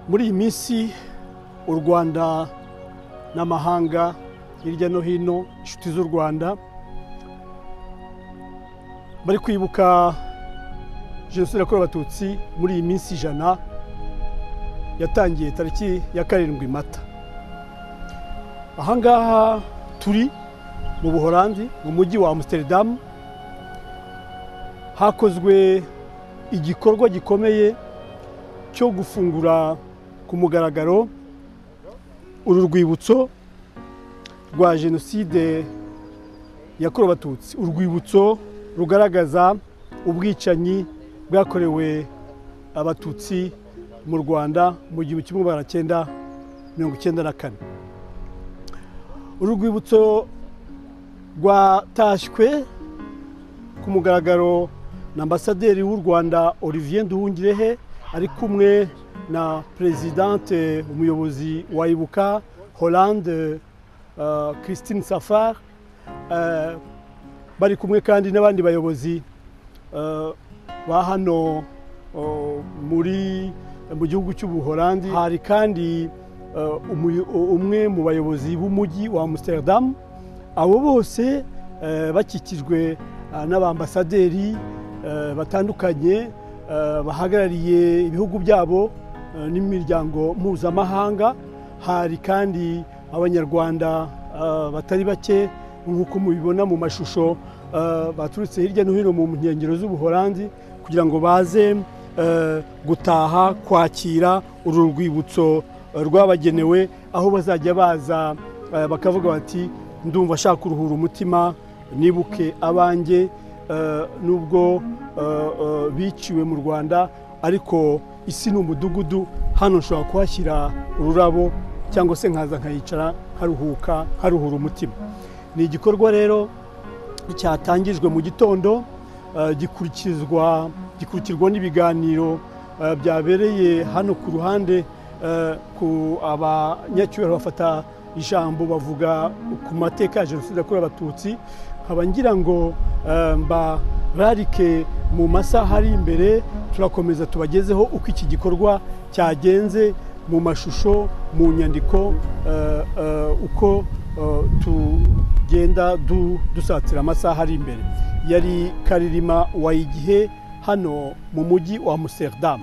muri iyi minsi u Rwanda n'amahanga hirya no hino, inshuti z'u Rwanda bari kwibuka jenoside yakorewe Abatutsi muri iyi minsi 100 yatangiye tariki ya 7 Mata. Ahangaha turi mu Buholandi mu mujyi wa Amsterdam, hakozwe igikorwa gikomeye cyo gufungura ku mugaragaro uru rwibutso rwa jenoside yakorewe Abatutsi, urwibutso rugaragaza ubwicanyi bwakorewe Abatutsi mu Rwanda mu 1994. Uru rwibutso rwatashywe ku mugaragaro na ambasaderi w'u Rwanda Olivier Nduhungirehe ari kumwe na presidente umuyobozi wa Ibuka Hollande Christine Safar, bari kumwe kandi n'abandi bayobozi ba hano mu gihugu cy'Ubuholandi. Hari kandi umwe mu bayobozi b'umujyi wa Amsterdam, abo bose bakikijwe n'abambasaderi batandukanye bahagarariye ibihugu byabo n'imiryango mpuzamahanga. Hari kandi abanyarwanda batari bake nk'uko mubibona mu mashusho, baturutse hirya no hino mu nkengero z'Ubuholandi kugira ngo baze gutaha kwakira uru rwibutso rwabagenewe, aho bazajya baza bakavuga bati ndumva ashaka kuruhura umutima, nibuke abanjye nubwo biciwe mu Rwanda, ariko isi ni umudugudu, hano nshobora kuhashyira ururabo cyangwa se nkaza nkayicara haruhura umutima. Ni igikorwa rero cyatangijwe mu gitondo, gikurikirwa n'ibiganiro byabereye hano ku ruhande, ku abanyacyubahiro bafata ijambo bavuga ku mateka ya jenoside yakorewe Abatutsi. Nkaba ngira ngo mbararike mu masaha ari imbere, turakomeza tubagezeho uko iki gikorwa cyagenze mu mashusho, mu nyandiko, uko tugenda dusatira amasaha ari imbere. Yari Karirima wa Igihe hano mu mujyi wa Amsterdam.